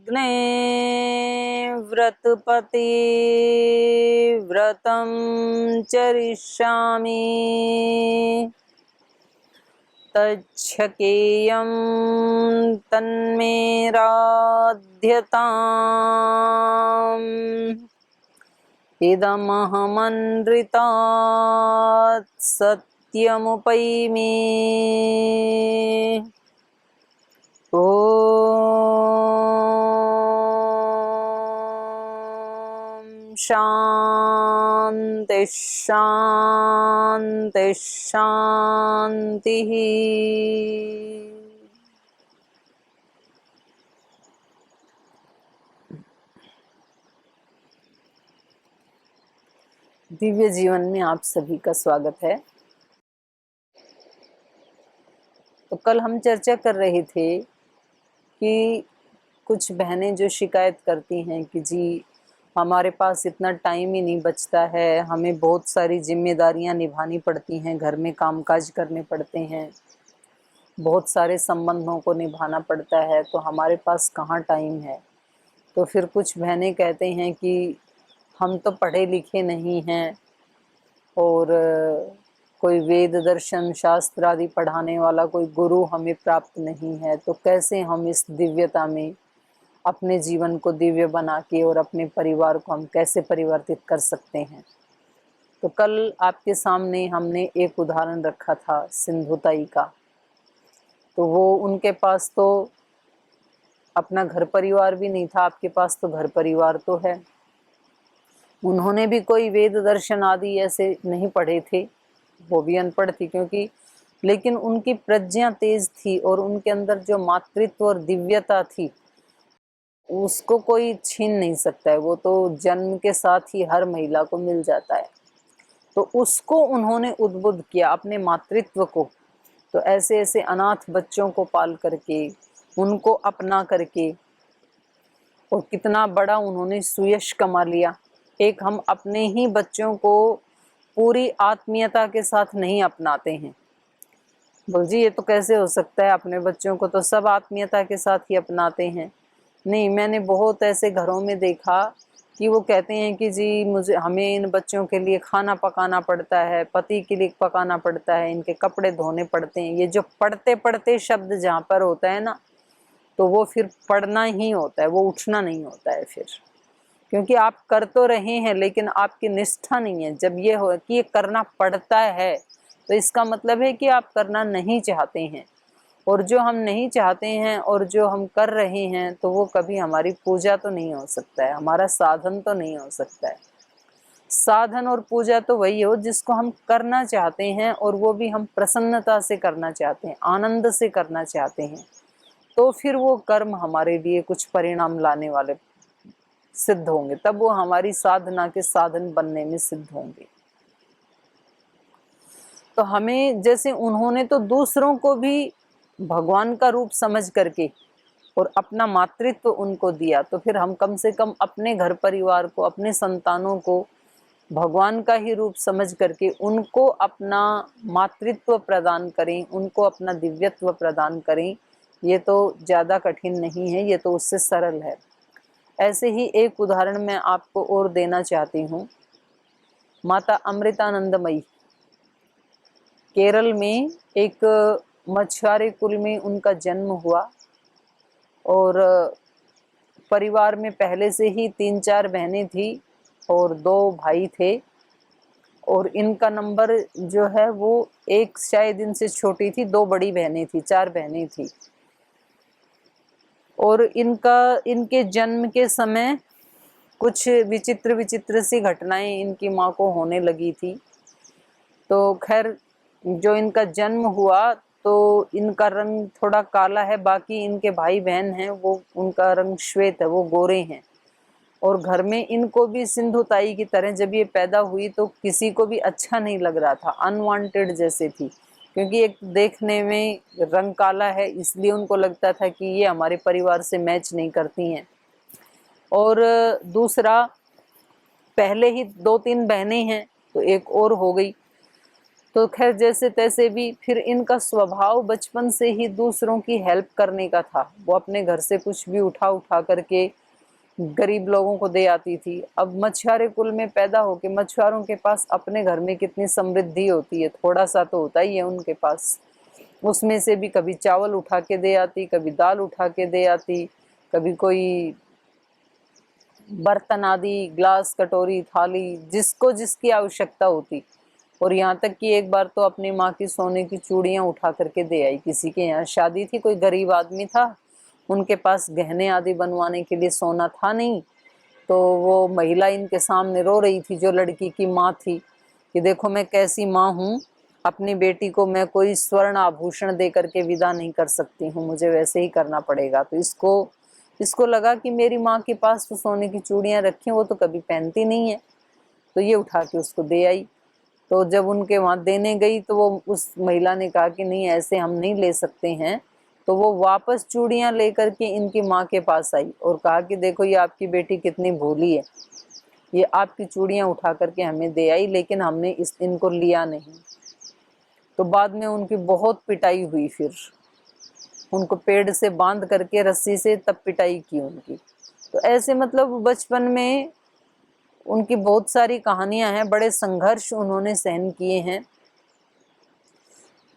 लग्ने व्रतपति व्रतं चरिष्यामि तच्छकेयं तन्मे राध्यताम् इदमहमनृतात् सत्यमुपैमि। ॐ शान्ति शान्ति शान्तिः। दिव्य जीवन में आप सभी का स्वागत है। तो कल हम चर्चा कर रहे थे कि कुछ बहनें जो शिकायत करती हैं कि जी हमारे पास इतना टाइम ही नहीं बचता है, हमें बहुत सारी जिम्मेदारियां निभानी पड़ती हैं, घर में कामकाज करने पड़ते हैं, बहुत सारे संबंधों को निभाना पड़ता है, तो हमारे पास कहाँ टाइम है। तो फिर कुछ बहनें कहते हैं कि हम तो पढ़े लिखे नहीं हैं और कोई वेद दर्शन शास्त्र आदि पढ़ाने वाला कोई गुरु हमें प्राप्त नहीं है, तो कैसे हम इस दिव्यता में अपने जीवन को दिव्य बना के और अपने परिवार को हम कैसे परिवर्तित कर सकते हैं। तो कल आपके सामने हमने एक उदाहरण रखा था सिंधुताई का। तो वो उनके पास तो अपना घर परिवार भी नहीं था, आपके पास तो घर परिवार तो है। उन्होंने भी कोई वेद दर्शन आदि ऐसे नहीं पढ़े थे, वो भी अनपढ़ थी क्योंकि, लेकिन उनकी प्रज्ञा तेज थी और उनके अंदर जो मातृत्व और दिव्यता थी उसको कोई छीन नहीं सकता है, वो तो जन्म के साथ ही हर महिला को मिल जाता है। तो उसको उन्होंने उद्बुद्ध किया, अपने मातृत्व को। तो ऐसे ऐसे अनाथ बच्चों को पाल करके, उनको अपना करके, और कितना बड़ा उन्होंने सुयश कमा लिया। एक हम अपने ही बच्चों को पूरी आत्मीयता के साथ नहीं अपनाते हैं। बोल जी ये तो कैसे हो सकता है, अपने बच्चों को तो सब आत्मीयता के साथ ही अपनाते हैं। नहीं, मैंने बहुत ऐसे घरों में देखा कि वो कहते हैं कि जी हमें इन बच्चों के लिए खाना पकाना पड़ता है, पति के लिए पकाना पड़ता है, इनके कपड़े धोने पड़ते हैं। ये जो पढ़ते पढ़ते शब्द जहाँ पर होता है ना, तो वो फिर पढ़ना ही होता है, वो उठना नहीं होता है फिर, क्योंकि आप कर तो रहे हैं लेकिन आपकी निष्ठा नहीं है। जब ये हो कि ये करना पड़ता है तो इसका मतलब है कि आप करना नहीं चाहते हैं, और जो हम नहीं चाहते हैं और जो हम कर रहे हैं तो वो कभी हमारी पूजा तो नहीं हो सकता है, हमारा साधन तो नहीं हो सकता है। साधन और पूजा तो वही हो जिसको हम करना चाहते हैं, और वो भी हम प्रसन्नता से करना चाहते हैं, आनंद से करना चाहते हैं, तो फिर वो कर्म हमारे लिए कुछ परिणाम लाने वाले सिद्ध होंगे, तब वो हमारी साधना के साधन बनने में सिद्ध होंगे। तो हमें, जैसे उन्होंने तो दूसरों को भी भगवान का रूप समझ करके और अपना मातृत्व उनको दिया, तो फिर हम कम से कम अपने घर परिवार को, अपने संतानों को भगवान का ही रूप समझ करके उनको अपना मातृत्व प्रदान करें, उनको अपना दिव्यत्व प्रदान करें। ये तो ज़्यादा कठिन नहीं है, ये तो उससे सरल है। ऐसे ही एक उदाहरण मैं आपको और देना चाहती हूँ। माता अमृतानंदमयी केरल में एक मछुआरे कुल में उनका जन्म हुआ, और परिवार में पहले से ही 3-4 बहनें थी और 2 भाई थे, और इनका नंबर जो है वो एक शायद इनसे छोटी थी, 2 बड़ी बहनें थी, 4 बहनें थी। और इनके जन्म के समय कुछ विचित्र विचित्र सी घटनाएं इनकी माँ को होने लगी थी। तो खैर जो इनका जन्म हुआ तो इनका रंग थोड़ा काला है, बाकी इनके भाई बहन हैं वो उनका रंग श्वेत है, वो गोरे हैं। और घर में इनको भी सिंधुताई की तरह जब ये पैदा हुई तो किसी को भी अच्छा नहीं लग रहा था, अनवांटेड जैसे थी, क्योंकि एक देखने में रंग काला है इसलिए उनको लगता था कि ये हमारे परिवार से मैच नहीं करती हैं। और दूसरा, पहले ही 2-3 बहनें हैं तो एक और हो गई, तो खैर जैसे तैसे भी फिर इनका स्वभाव बचपन से ही दूसरों की हेल्प करने का था। वो अपने घर से कुछ भी उठा उठा करके गरीब लोगों को दे आती थी। अब मछुआरे कुल में पैदा होके मछुआरों के पास अपने घर में कितनी समृद्धि होती है, थोड़ा सा तो होता ही है उनके पास। उसमें से भी कभी चावल उठा के दे आती, कभी दाल उठा के दे आती, कभी कोई बर्तन आदि, ग्लास, कटोरी, थाली, जिसको जिसकी आवश्यकता होती। और यहाँ तक कि एक बार तो अपनी माँ की सोने की चूड़ियाँ उठा करके दे आई। किसी के यहाँ शादी थी, कोई गरीब आदमी था, उनके पास गहने आदि बनवाने के लिए सोना था नहीं, तो वो महिला इनके सामने रो रही थी, जो लड़की की माँ थी, कि देखो मैं कैसी माँ हूँ, अपनी बेटी को मैं कोई स्वर्ण आभूषण दे करके विदा नहीं कर सकती हूँ, मुझे वैसे ही करना पड़ेगा। तो इसको लगा कि मेरी माँ के पास तो सोने की चूड़ियाँ रखी, वो तो कभी पहनती नहीं है, तो ये उठा के उसको दे आई। तो जब उनके वहाँ देने गई तो वो उस महिला ने कहा कि नहीं, ऐसे हम नहीं ले सकते हैं। तो वो वापस चूड़ियाँ लेकर के इनकी माँ के पास आई और कहा कि देखो ये आपकी बेटी कितनी भोली है, ये आपकी चूड़ियाँ उठा करके हमें दे आई, लेकिन हमने इनको लिया नहीं। तो बाद में उनकी बहुत पिटाई हुई, फिर उनको पेड़ से बांध करके रस्सी से तब पिटाई की उनकी। तो ऐसे मतलब बचपन में उनकी बहुत सारी कहानियां हैं, बड़े संघर्ष उन्होंने सहन किए हैं।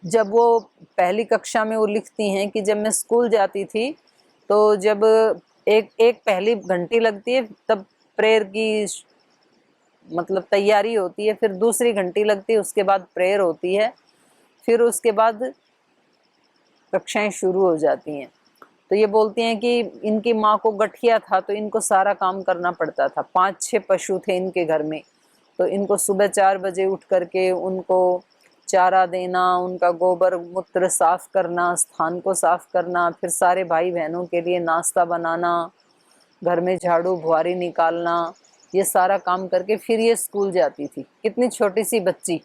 जब वो पहली कक्षा में वो लिखती हैं कि जब मैं स्कूल जाती थी, तो जब एक एक पहली घंटी लगती है तब प्रेयर की मतलब तैयारी होती है, फिर दूसरी घंटी लगती है, उसके बाद प्रेयर होती है, फिर उसके बाद कक्षाएं शुरू हो जाती हैं। तो ये बोलती हैं कि इनकी माँ को गठिया था, तो इनको सारा काम करना पड़ता था। 5-6 पशु थे इनके घर में, तो इनको सुबह 4 बजे उठ करके उनको चारा देना, उनका गोबर मूत्र साफ करना, स्थान को साफ करना, फिर सारे भाई बहनों के लिए नाश्ता बनाना, घर में झाड़ू बुहारी निकालना, ये सारा काम करके फिर ये स्कूल जाती थी। कितनी छोटी सी बच्ची।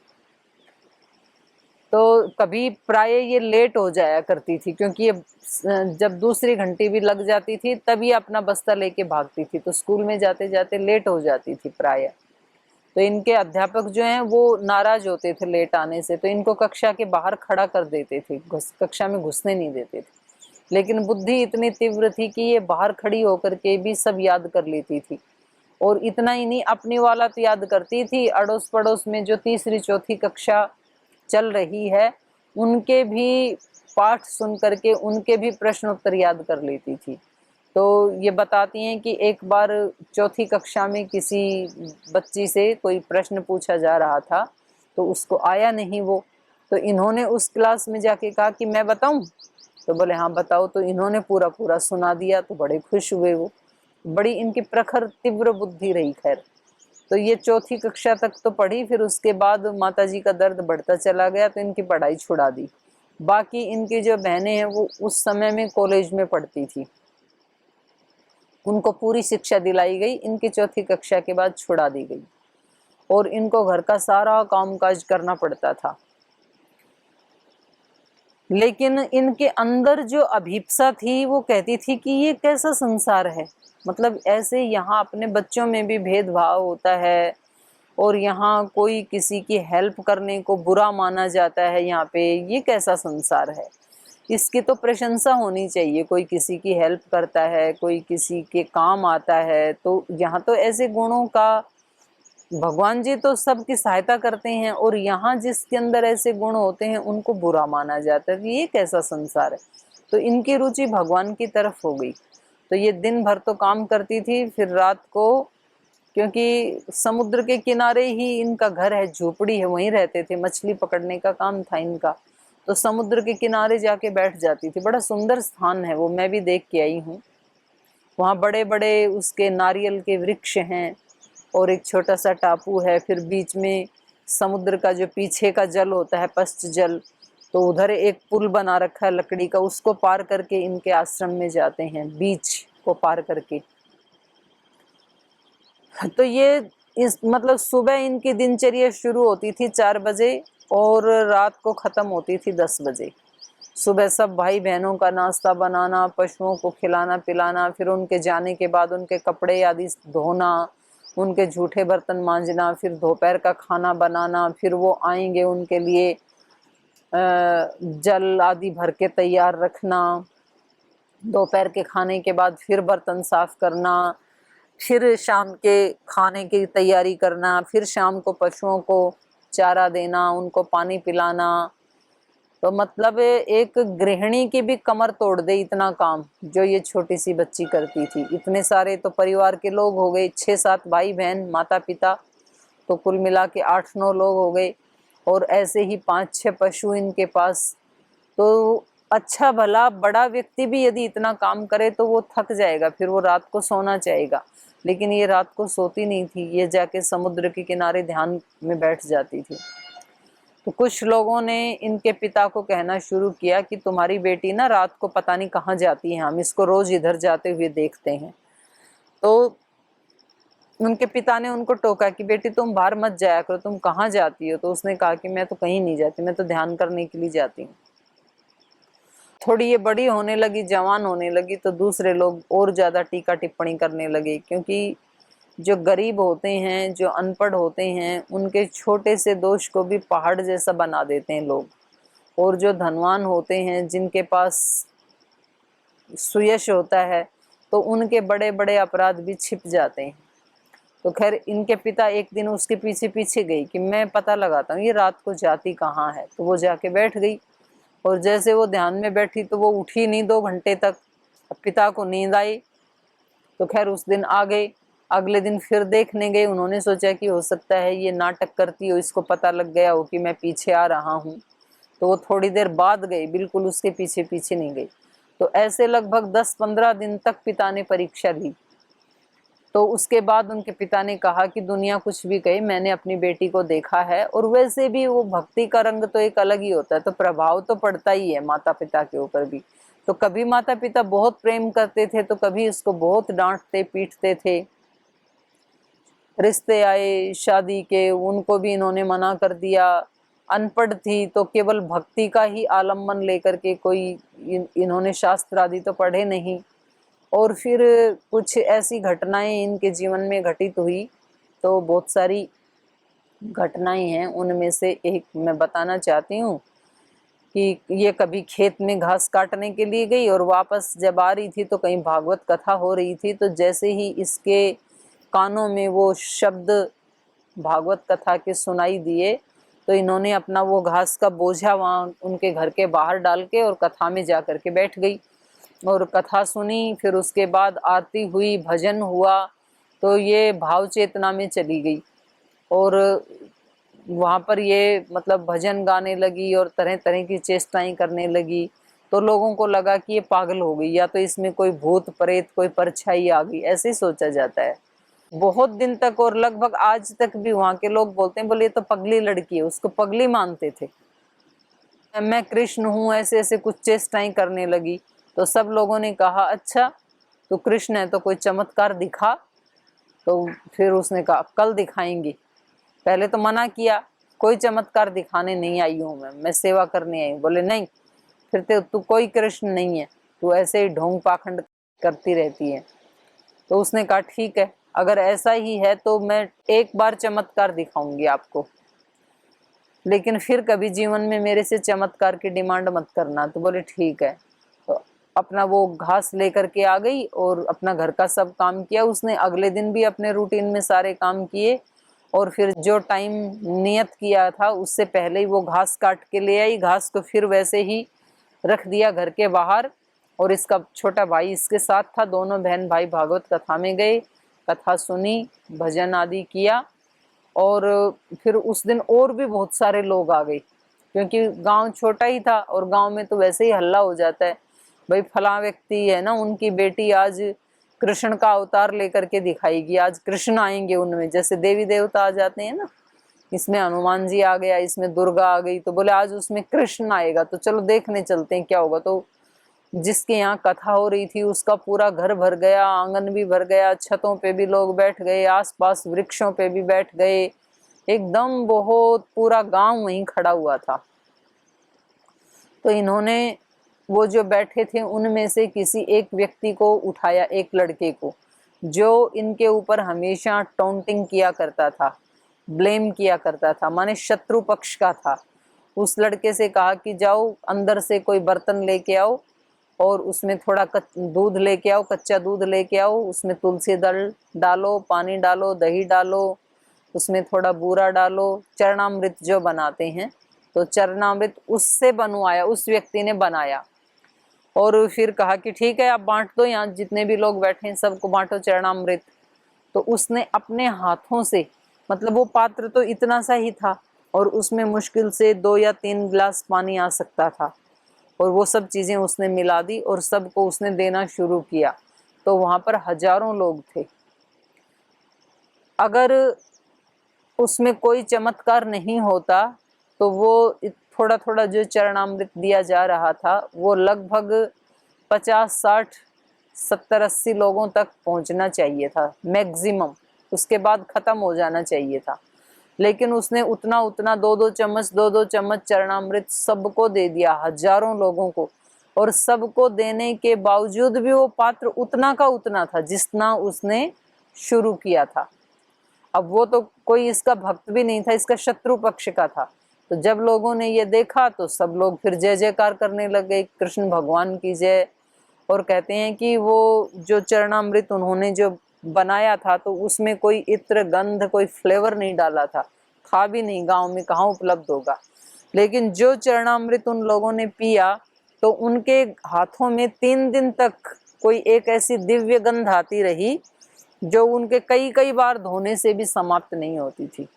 तो कभी प्राय ये लेट हो जाया करती थी, क्योंकि ये जब दूसरी घंटी भी लग जाती थी तब ये अपना बस्ता लेके भागती थी, तो स्कूल में जाते जाते लेट हो जाती थी प्राय। तो इनके अध्यापक जो हैं वो नाराज होते थे लेट आने से, तो इनको कक्षा के बाहर खड़ा कर देते थे, कक्षा में घुसने नहीं देते थे। लेकिन बुद्धि इतनी तीव्र थी कि ये बाहर खड़ी होकर के भी सब याद कर लेती थी। और इतना ही नहीं, अपनी वाला तो याद करती थी, अड़ोस पड़ोस में जो तीसरी चौथी कक्षा चल रही है उनके भी पाठ सुन करके उनके भी प्रश्न उत्तर याद कर लेती थी। तो ये बताती हैं कि एक बार चौथी कक्षा में किसी बच्ची से कोई प्रश्न पूछा जा रहा था, तो उसको आया नहीं वो, तो इन्होंने उस क्लास में जाके कहा कि मैं बताऊं, तो बोले हाँ बताओ, तो इन्होंने पूरा पूरा सुना दिया, तो बड़े खुश हुए वो। बड़ी इनकी प्रखर तीव्र बुद्धि रही। खैर, तो ये चौथी कक्षा तक तो पढ़ी, फिर उसके बाद माताजी का दर्द बढ़ता चला गया तो इनकी पढ़ाई छुड़ा दी। बाकी इनकी जो बहनें हैं वो उस समय में कॉलेज में पढ़ती थी, उनको पूरी शिक्षा दिलाई गई, इनकी चौथी कक्षा के बाद छुड़ा दी गई और इनको घर का सारा कामकाज करना पड़ता था। लेकिन इनके अंदर जो अभिप्सा थी वो कहती थी कि ये कैसा संसार है, मतलब ऐसे यहाँ अपने बच्चों में भी भेदभाव होता है और यहाँ कोई किसी की हेल्प करने को बुरा माना जाता है, यहाँ पे ये कैसा संसार है। इसकी तो प्रशंसा होनी चाहिए, कोई किसी की हेल्प करता है, कोई किसी के काम आता है, तो यहाँ तो ऐसे गुणों का भगवान जी तो सबकी सहायता करते हैं, और यहाँ जिसके अंदर ऐसे गुण होते हैं उनको बुरा माना जाता है, ये कैसा संसार है। तो इनकी रुचि भगवान की तरफ हो गई। तो ये दिन भर तो काम करती थी, फिर रात को, क्योंकि समुद्र के किनारे ही इनका घर है, झोपड़ी है, वहीं रहते थे, मछली पकड़ने का काम था इनका, तो समुद्र के किनारे जाके बैठ जाती थी। बड़ा सुंदर स्थान है वो, मैं भी देख के आई हूँ। वहाँ बड़े बड़े उसके नारियल के वृक्ष हैं और एक छोटा सा टापू है, फिर बीच में समुद्र का जो पीछे का जल होता है, पश्च जल, तो उधर एक पुल बना रखा है लकड़ी का, उसको पार करके इनके आश्रम में जाते हैं, बीच को पार करके। तो ये इस मतलब सुबह इनकी दिनचर्या शुरू होती थी 4 बजे और रात को ख़त्म होती थी 10 बजे। सुबह सब भाई बहनों का नाश्ता बनाना, पशुओं को खिलाना पिलाना, फिर उनके जाने के बाद उनके कपड़े आदि धोना, उनके झूठे बर्तन मांजना, फिर दोपहर का खाना बनाना, फिर वो आएंगे उनके लिए जल आदि भर के तैयार रखना, दोपहर के खाने के बाद फिर बर्तन साफ करना, फिर शाम के खाने की तैयारी करना, फिर शाम को पशुओं को चारा देना, उनको पानी पिलाना। तो मतलब एक गृहिणी की भी कमर तोड़ दे इतना काम जो ये छोटी सी बच्ची करती थी। इतने सारे तो परिवार के लोग हो गए, 6-7 भाई बहन, माता पिता, तो कुल मिला के 8-9 लोग हो गए, और ऐसे ही 5-6 पशु इनके पास। तो अच्छा भला बड़ा व्यक्ति भी यदि इतना काम करे तो वो थक जाएगा, फिर वो रात को सोना चाहेगा, लेकिन ये रात को सोती नहीं थी, ये जाके समुद्र के किनारे ध्यान में बैठ जाती थी। तो कुछ लोगों ने इनके पिता को कहना शुरू किया कि तुम्हारी बेटी ना रात को पता नहीं कहाँ जाती है, हम इसको रोज इधर जाते हुए देखते हैं। तो उनके पिता ने उनको टोका कि बेटी तुम बाहर मत जाया करो, तुम कहाँ जाती हो? तो उसने कहा कि मैं तो कहीं नहीं जाती, मैं तो ध्यान करने के लिए जाती हूँ। थोड़ी ये बड़ी होने लगी, जवान होने लगी, तो दूसरे लोग और ज़्यादा टीका टिप्पणी करने लगे, क्योंकि जो गरीब होते हैं, जो अनपढ़ होते हैं, उनके छोटे से दोष को भी पहाड़ जैसा बना देते हैं लोग। और जो धनवान होते हैं, जिनके पास सुयश होता है, तो उनके बड़े बड़े अपराध भी छिप जाते हैं। तो खैर इनके पिता एक दिन उसके पीछे पीछे गई कि मैं पता लगाता हूँ ये रात को जाती कहाँ है। तो वो जाके बैठ गई, और जैसे वो ध्यान में बैठी तो वो उठी नहीं 2 घंटे तक। पिता को नींद आई, तो खैर उस दिन आ गए। अगले दिन फिर देखने गए, उन्होंने सोचा कि हो सकता है ये नाटक करती हो, इसको पता लग गया हो कि मैं पीछे आ रहा हूँ। तो वो थोड़ी देर बाद गई, बिल्कुल उसके पीछे पीछे नहीं गई। तो ऐसे लगभग 10-15 दिन तक पिता ने परीक्षा ली। तो उसके बाद उनके पिता ने कहा कि दुनिया कुछ भी कहे, मैंने अपनी बेटी को देखा है, और वैसे भी वो भक्ति का रंग तो एक अलग ही होता है, तो प्रभाव तो पड़ता ही है माता पिता के ऊपर भी। तो कभी माता पिता बहुत प्रेम करते थे, तो कभी उसको बहुत डांटते पीटते थे। रिश्ते आए शादी के, उनको भी इन्होंने मना कर दिया। अनपढ़ थी तो केवल भक्ति का ही आलम्बन लेकर के, कोई इन्होंने शास्त्र आदि तो पढ़े नहीं। और फिर कुछ ऐसी घटनाएं इनके जीवन में घटित हुई, तो बहुत सारी घटनाएं हैं, उनमें से एक मैं बताना चाहती हूँ कि ये कभी खेत में घास काटने के लिए गई, और वापस जब आ रही थी तो कहीं भागवत कथा हो रही थी। तो जैसे ही इसके कानों में वो शब्द भागवत कथा के सुनाई दिए, तो इन्होंने अपना वो घास का बोझा वहाँ उनके घर के बाहर डाल के और कथा में जा कर के बैठ गई, और कथा सुनी। फिर उसके बाद आरती हुई, भजन हुआ, तो ये भाव चेतना में चली गई, और वहाँ पर ये मतलब भजन गाने लगी और तरह तरह की चेष्टाएं करने लगी। तो लोगों को लगा कि ये पागल हो गई, या तो इसमें कोई भूत प्रेत, कोई परछाई आ गई, ऐसे ही सोचा जाता है। बहुत दिन तक, और लगभग आज तक भी वहाँ के लोग बोलते हैं, बोले ये तो पगली लड़की है, उसको पगली मानते थे। मैं कृष्ण हूँ, ऐसे ऐसे कुछ चेष्टाएं करने लगी। तो सब लोगों ने कहा अच्छा तो कृष्ण है तो कोई चमत्कार दिखा। तो फिर उसने कहा कल दिखाएंगी। पहले तो मना किया, कोई चमत्कार दिखाने नहीं आई हूँ मैं सेवा करने आई हूँ। बोले नहीं, फिर तो तू कोई कृष्ण नहीं है, तू ऐसे ही ढोंग पाखंड करती रहती है। तो उसने कहा ठीक है, अगर ऐसा ही है तो मैं एक बार चमत्कार दिखाऊंगी आपको, लेकिन फिर कभी जीवन में मेरे से चमत्कार की डिमांड मत करना। तो बोले ठीक है। तो अपना वो घास लेकर के आ गई और अपना घर का सब काम किया उसने। अगले दिन भी अपने रूटीन में सारे काम किए, और फिर जो टाइम नियत किया था उससे पहले ही वो घास काट के ले आई। घास को फिर वैसे ही रख दिया घर के बाहर, और इसका छोटा भाई इसके साथ था। दोनों बहन भाई भागवत कथा में गए, कथा सुनी, भजन आदि किया। और फिर उस दिन और भी बहुत सारे लोग आ गए, क्योंकि गांव छोटा ही था, और गांव में तो वैसे ही हल्ला हो जाता है, भाई फला व्यक्ति है ना, उनकी बेटी आज कृष्ण का अवतार लेकर के दिखाएगी, आज कृष्ण आएंगे उनमें, जैसे देवी देवता आ जाते हैं ना, इसमें हनुमान जी आ गया, इसमें दुर्गा आ गई, तो बोले आज उसमें कृष्ण आएगा, तो चलो देखने चलते हैं क्या होगा। तो जिसके यहाँ कथा हो रही थी उसका पूरा घर भर गया, आंगन भी भर गया, छतों पे भी लोग बैठ गए, आसपास वृक्षों पे भी बैठ गए, एकदम बहुत पूरा गांव वहीं खड़ा हुआ था। तो इन्होंने वो जो बैठे थे उनमें से किसी एक व्यक्ति को उठाया, एक लड़के को, जो इनके ऊपर हमेशा टॉन्टिंग किया करता था, ब्लेम किया करता था, माने शत्रु पक्ष का था, उस लड़के से कहा कि जाओ अंदर से कोई बर्तन लेके आओ और उसमें थोड़ा दूध लेके आओ, कच्चा दूध लेके आओ, उसमें तुलसी दल डालो, पानी डालो, दही डालो, उसमें थोड़ा बूरा डालो, चरणामृत जो बनाते हैं, तो चरणामृत उससे बनवाया, उस व्यक्ति ने बनाया। और फिर कहा कि ठीक है आप बांट दो, यहाँ जितने भी लोग बैठे हैं सबको बांटो चरणामृत। तो उसने अपने हाथों से, मतलब वो पात्र तो इतना सा ही था और उसमें मुश्किल से 2 या 3 गिलास पानी आ सकता था, और वो सब चीज़ें उसने मिला दी और सबको उसने देना शुरू किया। तो वहाँ पर हजारों लोग थे। अगर उसमें कोई चमत्कार नहीं होता तो वो थोड़ा थोड़ा जो चरणामृत दिया जा रहा था वो लगभग 50, 60, 70, 80 लोगों तक पहुंचना चाहिए था मैक्सिमम, उसके बाद खत्म हो जाना चाहिए था। लेकिन उसने उतना उतना 2-2 चम्मच 2-2 चम्मच चरणामृत सबको दे दिया, हजारों लोगों को। और सबको देने के बावजूद भी वो पात्र उतना का उतना था जितना उसने शुरू किया था। अब वो तो कोई इसका भक्त भी नहीं था, इसका शत्रु पक्ष का था। तो जब लोगों ने ये देखा तो सब लोग फिर जय जयकार करने लग गए, कृष्ण भगवान की जय। और कहते हैं कि वो जो चरणामृत उन्होंने जो बनाया था तो उसमें कोई इत्र गंध कोई फ्लेवर नहीं डाला था भी नहीं, गांव में कहाँ उपलब्ध होगा। लेकिन जो चरणामृत उन लोगों ने पिया तो उनके हाथों में 3 दिन तक कोई एक ऐसी दिव्य गंध आती रही जो उनके कई कई बार धोने से भी समाप्त नहीं होती थी।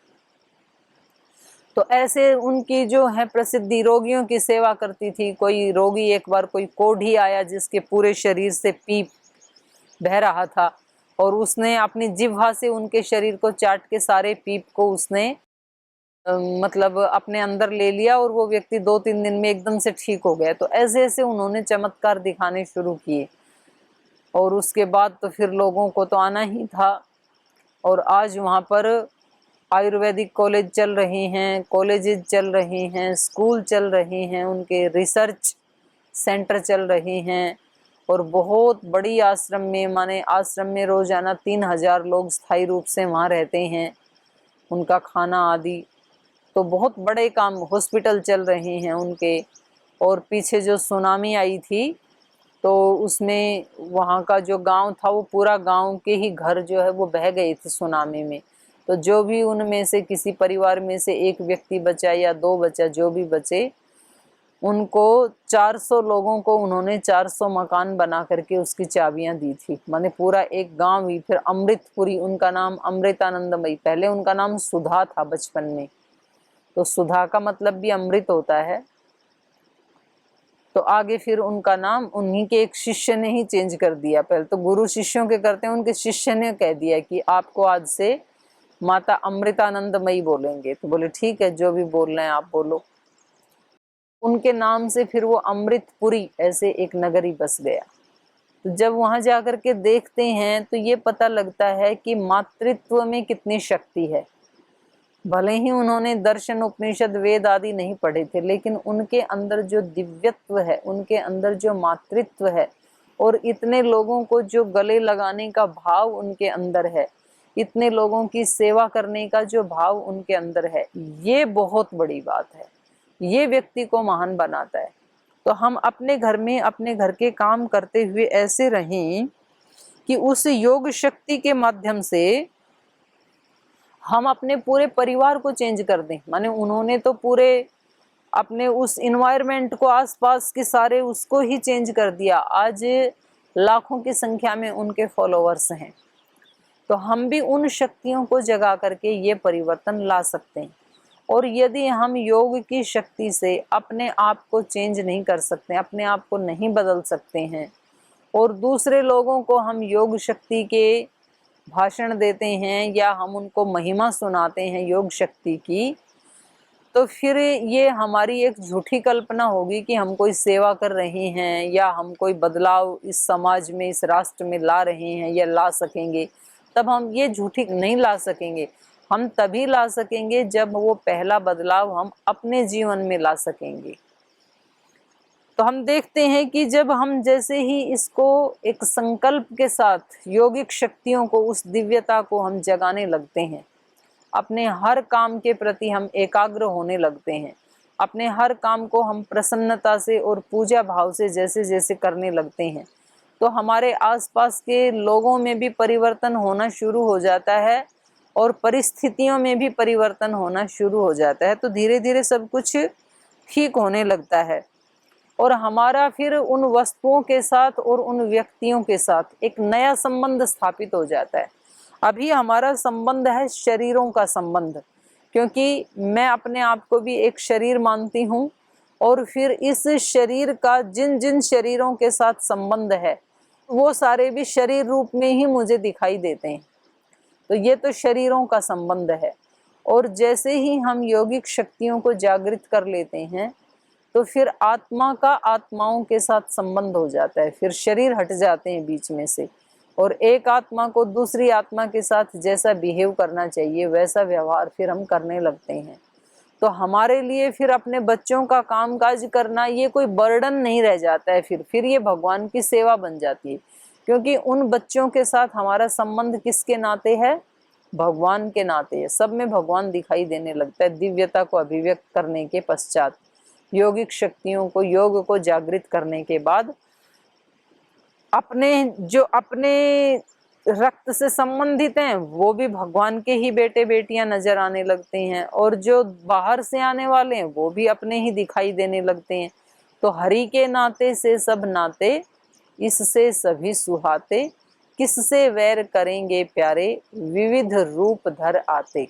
तो ऐसे उनकी जो है प्रसिद्धि, रोगियों की सेवा करती थी। कोई रोगी, एक बार कोई कोढ़ी आया जिसके पूरे शरीर से पीप बह रहा था और उसने अपनी जिह्वा से उनके शरीर को चाट के सारे पीप को उसने मतलब अपने अंदर ले लिया और वो व्यक्ति 2-3 दिन में एकदम से ठीक हो गया। तो ऐसे ऐसे उन्होंने चमत्कार दिखाने शुरू किए और उसके बाद तो फिर लोगों को तो आना ही था। और आज वहाँ पर आयुर्वेदिक कॉलेज चल रहे हैं, कॉलेजेस चल रहे हैं, स्कूल चल रहे हैं, उनके रिसर्च सेंटर चल रहे हैं। और बहुत बड़ी आश्रम में, माने आश्रम में रोजाना 3000 लोग स्थायी रूप से वहाँ रहते हैं, उनका खाना आदि। तो बहुत बड़े काम, हॉस्पिटल चल रहे हैं उनके। और पीछे जो सुनामी आई थी तो उसमें वहाँ का जो गांव था वो पूरा गांव के ही घर जो है वो बह गए थे सुनामी में। तो जो भी उनमें से किसी परिवार में से एक व्यक्ति बचा या 2 बचा, जो भी बचे, उनको 400 लोगों को उन्होंने 400 मकान बना करके उसकी चाबियां दी थी। माने पूरा एक गांव ही। फिर अमृतपुरी, उनका नाम अमृतानंदमयी, पहले उनका नाम सुधा था बचपन में। तो सुधा का मतलब भी अमृत होता है। तो आगे फिर उनका नाम उन्हीं के एक शिष्य ने ही चेंज कर दिया। पहले तो गुरु शिष्यों के करते हैं, उनके शिष्य ने कह दिया कि आपको आज से माता अमृतानंदमयी बोलेंगे। तो बोले ठीक है, जो भी बोल रहे हैं आप बोलो। उनके नाम से फिर वो अमृतपुरी ऐसे एक नगरी बस गया। तो जब वहां जाकर के देखते हैं तो ये पता लगता है कि मातृत्व में कितनी शक्ति है। भले ही उन्होंने दर्शन, उपनिषद, वेद आदि नहीं पढ़े थे, लेकिन उनके अंदर जो दिव्यत्व है, उनके अंदर जो मातृत्व है और इतने लोगों को जो गले लगाने का भाव उनके अंदर है, इतने लोगों की सेवा करने का जो भाव उनके अंदर है, ये बहुत बड़ी बात है। ये व्यक्ति को महान बनाता है। तो हम अपने घर में अपने घर के काम करते हुए ऐसे रहें कि उस योग शक्ति के माध्यम से हम अपने पूरे परिवार को चेंज कर दें। माने उन्होंने तो पूरे अपने उस इन्वायरमेंट को, आसपास के सारे उसको ही चेंज कर दिया। आज लाखों की संख्या में उनके फॉलोअर्स हैं। तो हम भी उन शक्तियों को जगा करके ये परिवर्तन ला सकते हैं। और यदि हम योग की शक्ति से अपने आप को चेंज नहीं कर सकते, अपने आप को नहीं बदल सकते हैं, और दूसरे लोगों को हम योग शक्ति के भाषण देते हैं या हम उनको महिमा सुनाते हैं योग शक्ति की, तो फिर ये हमारी एक झूठी कल्पना होगी कि हम कोई सेवा कर रहे हैं या हम कोई बदलाव इस समाज में, इस राष्ट्र में ला रहे हैं या ला सकेंगे। तब हम ये झूठी नहीं ला सकेंगे। हम तभी ला सकेंगे जब वो पहला बदलाव हम अपने जीवन में ला सकेंगे। तो हम देखते हैं कि जब हम जैसे ही इसको एक संकल्प के साथ योगिक शक्तियों को, उस दिव्यता को हम जगाने लगते हैं, अपने हर काम के प्रति हम एकाग्र होने लगते हैं, अपने हर काम को हम प्रसन्नता से और पूजा भाव से जैसे जैसे करने लगते हैं, तो हमारे आसपास के लोगों में भी परिवर्तन होना शुरू हो जाता है और परिस्थितियों में भी परिवर्तन होना शुरू हो जाता है। तो धीरे धीरे सब कुछ ठीक होने लगता है और हमारा फिर उन वस्तुओं के साथ और उन व्यक्तियों के साथ एक नया संबंध स्थापित हो जाता है। अभी हमारा संबंध है शरीरों का संबंध, क्योंकि मैं अपने आप को भी एक शरीर मानती हूँ और फिर इस शरीर का जिन जिन शरीरों के साथ संबंध है वो सारे भी शरीर रूप में ही मुझे दिखाई देते हैं। तो ये तो शरीरों का संबंध है। और जैसे ही हम यौगिक शक्तियों को जागृत कर लेते हैं तो फिर आत्मा का आत्माओं के साथ संबंध हो जाता है, फिर शरीर हट जाते हैं बीच में से और एक आत्मा को दूसरी आत्मा के साथ जैसा बिहेव करना चाहिए वैसा व्यवहार फिर हम करने लगते हैं। तो हमारे लिए फिर अपने बच्चों का कामकाज करना ये कोई बर्डन नहीं रह जाता है, फिर ये भगवान की सेवा बन जाती है, क्योंकि उन बच्चों के साथ हमारा संबंध किसके नाते है? भगवान के नाते है। सब में भगवान दिखाई देने लगता है दिव्यता को अभिव्यक्त करने के पश्चात, योगिक शक्तियों को, योग को जागृत करने के बाद अपने रक्त से संबंधित हैं वो भी भगवान के ही बेटे बेटियां नजर आने लगते हैं और जो बाहर से आने वाले हैं वो भी अपने ही दिखाई देने लगते हैं। तो हरि के नाते से सब नाते, इससे सभी सुहाते, किससे वैर करेंगे प्यारे, विविध रूप धर आते।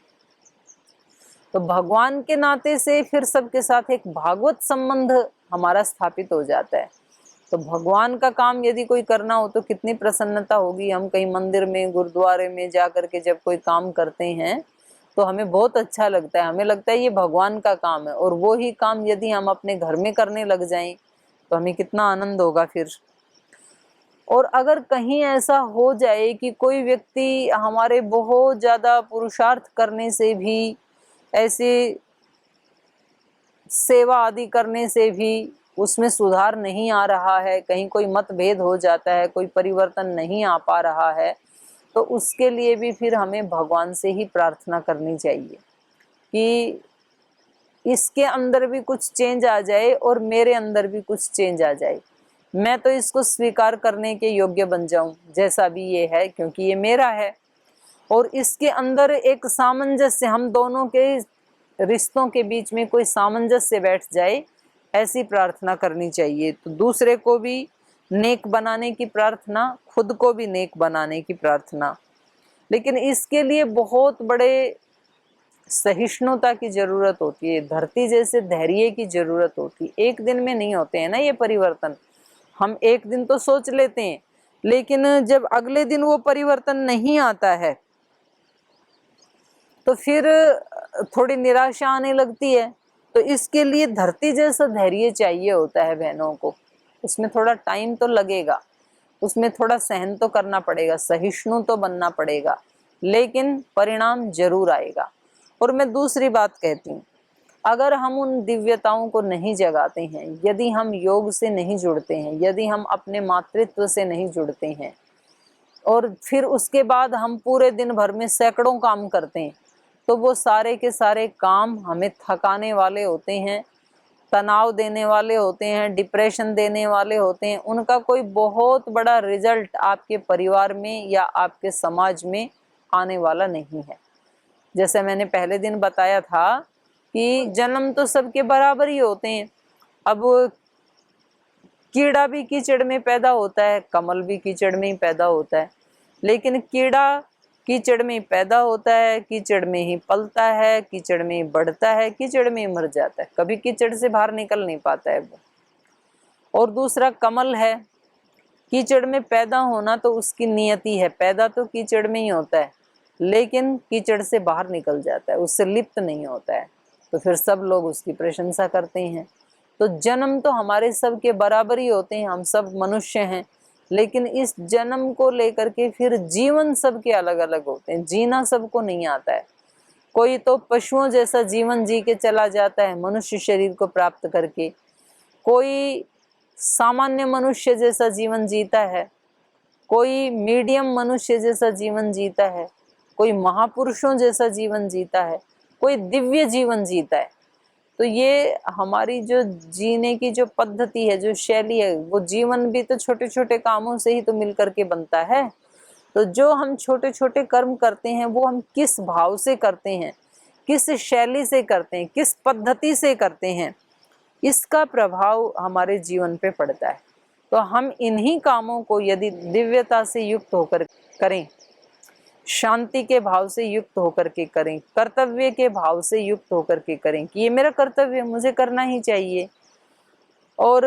तो भगवान के नाते से फिर सबके साथ एक भागवत संबंध हमारा स्थापित हो जाता है। तो भगवान का काम यदि कोई करना हो तो कितनी प्रसन्नता होगी। हम कहीं मंदिर में, गुरुद्वारे में जा करके जब कोई काम करते हैं तो हमें बहुत अच्छा लगता है, हमें लगता है ये भगवान का काम है। और वो ही काम यदि हम अपने घर में करने लग जाएं तो हमें कितना आनंद होगा फिर। और अगर कहीं ऐसा हो जाए कि कोई व्यक्ति हमारे बहुत ज्यादा पुरुषार्थ करने से भी, ऐसे सेवा आदि करने से भी उसमें सुधार नहीं आ रहा है, कहीं कोई मतभेद हो जाता है, कोई परिवर्तन नहीं आ पा रहा है, तो उसके लिए भी फिर हमें भगवान से ही प्रार्थना करनी चाहिए कि इसके अंदर भी कुछ चेंज आ जाए और मेरे अंदर भी कुछ चेंज आ जाए, मैं तो इसको स्वीकार करने के योग्य बन जाऊं जैसा भी ये है, क्योंकि ये मेरा है। और इसके अंदर एक सामंजस्य, हम दोनों के रिश्तों के बीच में कोई सामंजस्य बैठ जाए, ऐसी प्रार्थना करनी चाहिए। तो दूसरे को भी नेक बनाने की प्रार्थना, खुद को भी नेक बनाने की प्रार्थना। लेकिन इसके लिए बहुत बड़े सहिष्णुता की जरूरत होती है, धरती जैसे धैर्य की जरूरत होती है। एक दिन में नहीं होते हैं ना ये परिवर्तन। हम एक दिन तो सोच लेते हैं, लेकिन जब अगले दिन वो परिवर्तन नहीं आता है तो फिर थोड़ी निराशा आने लगती है। तो इसके लिए धरती जैसा धैर्य चाहिए होता है बहनों को। उसमें थोड़ा टाइम तो लगेगा, उसमें थोड़ा सहन तो करना पड़ेगा, सहिष्णु तो बनना पड़ेगा, लेकिन परिणाम जरूर आएगा। और मैं दूसरी बात कहती हूँ, अगर हम उन दिव्यताओं को नहीं जगाते हैं, यदि हम योग से नहीं जुड़ते हैं, यदि हम अपने मातृत्व से नहीं जुड़ते हैं और फिर उसके बाद हम पूरे दिन भर में सैकड़ों काम करते हैं, तो वो सारे के सारे काम हमें थकाने वाले होते हैं, तनाव देने वाले होते हैं, डिप्रेशन देने वाले होते हैं। उनका कोई बहुत बड़ा रिजल्ट आपके परिवार में या आपके समाज में आने वाला नहीं है। जैसे मैंने पहले दिन बताया था कि जन्म तो सबके बराबर ही होते हैं। अब कीड़ा भी कीचड़ में पैदा होता है, कमल भी कीचड़ में ही पैदा होता है, लेकिन कीड़ा कीचड़ में पैदा होता है, कीचड़ में ही पलता है, कीचड़ में ही बढ़ता है, कीचड़ में ही मर जाता है, कभी कीचड़ से बाहर निकल नहीं पाता है वो। और दूसरा कमल है, कीचड़ में पैदा होना तो उसकी नियति है, पैदा तो कीचड़ में ही होता है, लेकिन कीचड़ से बाहर निकल जाता है, उससे लिप्त नहीं होता है, तो फिर सब लोग उसकी प्रशंसा करते हैं। तो जन्म तो हमारे सब के बराबर ही होते हैं, हम सब मनुष्य हैं, लेकिन इस जन्म को लेकर के फिर जीवन सबके अलग अलग होते हैं, जीना सबको नहीं आता है। कोई तो पशुओं जैसा जीवन जी के चला जाता है मनुष्य शरीर को प्राप्त करके, कोई सामान्य मनुष्य जैसा जीवन जीता है, कोई मीडियम मनुष्य जैसा जीवन जीता है, कोई महापुरुषों जैसा जीवन जीता है, कोई दिव्य जीवन जीता है। तो ये हमारी जो जीने की जो पद्धति है, जो शैली है, वो जीवन भी तो छोटे छोटे कामों से ही तो मिल करके बनता है। तो जो हम छोटे छोटे कर्म करते हैं वो हम किस भाव से करते हैं, किस शैली से करते हैं, किस पद्धति से करते हैं, इसका प्रभाव हमारे जीवन पे पड़ता है। तो हम इन्हीं कामों को यदि दिव्यता से युक्त होकर करें, शांति के भाव से युक्त होकर के करें, कर्तव्य के भाव से युक्त होकर के करें कि ये मेरा कर्तव्य, मुझे करना ही चाहिए, और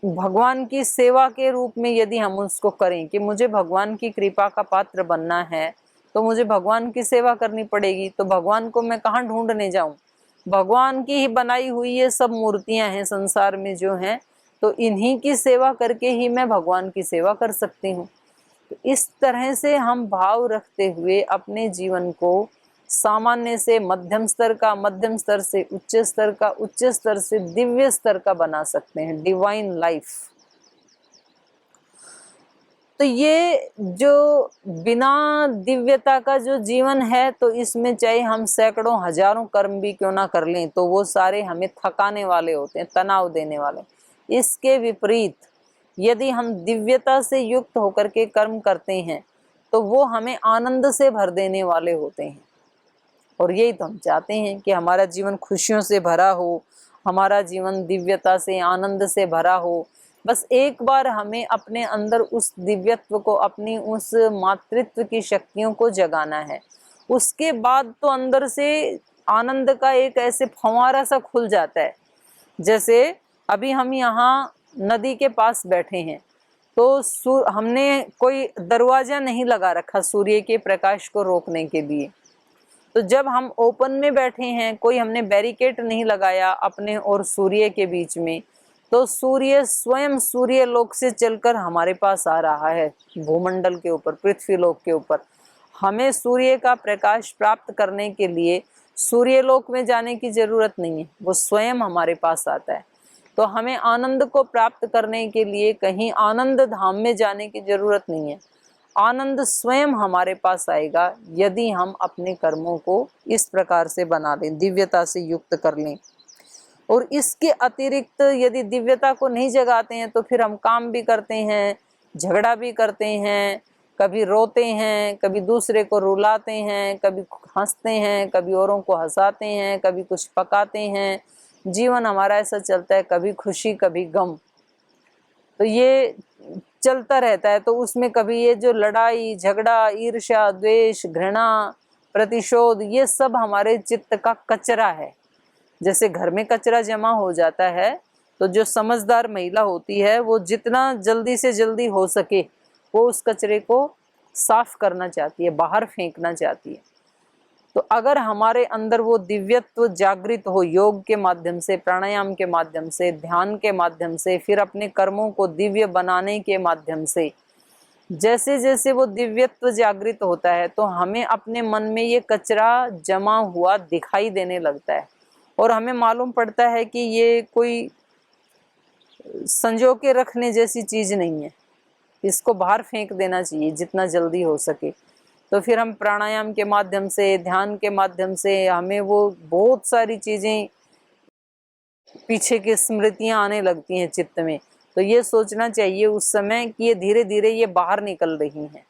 भगवान की सेवा के रूप में यदि हम उसको करें कि मुझे भगवान की कृपा का पात्र बनना है तो मुझे भगवान की सेवा करनी पड़ेगी, तो भगवान को मैं कहाँ ढूंढने जाऊं? भगवान की ही बनाई हुई ये सब मूर्तियां हैं संसार में जो हैं, तो इन्हीं की सेवा करके ही मैं भगवान की सेवा कर सकती हूँ। तो इस तरह से हम भाव रखते हुए अपने जीवन को सामान्य से मध्यम स्तर का, मध्यम स्तर से उच्च स्तर का, उच्च स्तर से दिव्य स्तर का बना सकते हैं, डिवाइन लाइफ। तो ये जो बिना दिव्यता का जो जीवन है, तो इसमें चाहे हम सैकड़ों हजारों कर्म भी क्यों ना कर लें तो वो सारे हमें थकाने वाले होते हैं, तनाव देने वाले। इसके विपरीत यदि हम दिव्यता से युक्त होकर के कर्म करते हैं तो वो हमें आनंद से भर देने वाले होते हैं। और यही तो हम चाहते हैं कि हमारा जीवन खुशियों से भरा हो, हमारा जीवन दिव्यता से, आनंद से भरा हो। बस एक बार हमें अपने अंदर उस दिव्यत्व को, अपनी उस मातृत्व की शक्तियों को जगाना है। उसके बाद तो अंदर से आनंद का एक ऐसे फंवारा सा खुल जाता है। जैसे अभी हम यहाँ नदी के पास बैठे हैं, तो हमने कोई दरवाजा नहीं लगा रखा सूर्य के प्रकाश को रोकने के लिए। तो जब हम ओपन में बैठे हैं, कोई हमने बैरिकेड नहीं लगाया अपने और सूर्य के बीच में, तो सूर्य स्वयं सूर्य लोक से चलकर हमारे पास आ रहा है, भूमंडल के ऊपर, पृथ्वी लोक के ऊपर। हमें सूर्य का प्रकाश प्राप्त करने के लिए सूर्य लोक में जाने की जरूरत नहीं है, वो स्वयं हमारे पास आता है। तो हमें आनंद को प्राप्त करने के लिए कहीं आनंद धाम में जाने की जरूरत नहीं है, आनंद स्वयं हमारे पास आएगा यदि हम अपने कर्मों को इस प्रकार से बना लें, दिव्यता से युक्त कर लें। और इसके अतिरिक्त यदि दिव्यता को नहीं जगाते हैं तो फिर हम काम भी करते हैं, झगड़ा भी करते हैं, कभी रोते हैं, कभी दूसरे को रुलाते हैं, कभी हंसते हैं, कभी औरों को हंसाते हैं, कभी कुछ पकाते हैं। जीवन हमारा ऐसा चलता है, कभी खुशी कभी गम, तो ये चलता रहता है। तो उसमें कभी ये जो लड़ाई झगड़ा, ईर्ष्या, द्वेष, घृणा, प्रतिशोध, ये सब हमारे चित्त का कचरा है। जैसे घर में कचरा जमा हो जाता है तो जो समझदार महिला होती है वो जितना जल्दी से जल्दी हो सके वो उस कचरे को साफ करना चाहती है, बाहर फेंकना चाहती है। तो अगर हमारे अंदर वो दिव्यत्व जागृत हो, योग के माध्यम से, प्राणायाम के माध्यम से, ध्यान के माध्यम से, फिर अपने कर्मों को दिव्य बनाने के माध्यम से, जैसे जैसे वो दिव्यत्व जागृत होता है तो हमें अपने मन में ये कचरा जमा हुआ दिखाई देने लगता है और हमें मालूम पड़ता है कि ये कोई संजो के रखने जैसी चीज नहीं है, इसको बाहर फेंक देना चाहिए जितना जल्दी हो सके। तो फिर हम प्राणायाम के माध्यम से, ध्यान के माध्यम से, हमें वो बहुत सारी चीजें, पीछे की स्मृतियां आने लगती हैं चित्त में। तो ये सोचना चाहिए उस समय कि ये धीरे धीरे ये बाहर निकल रही हैं।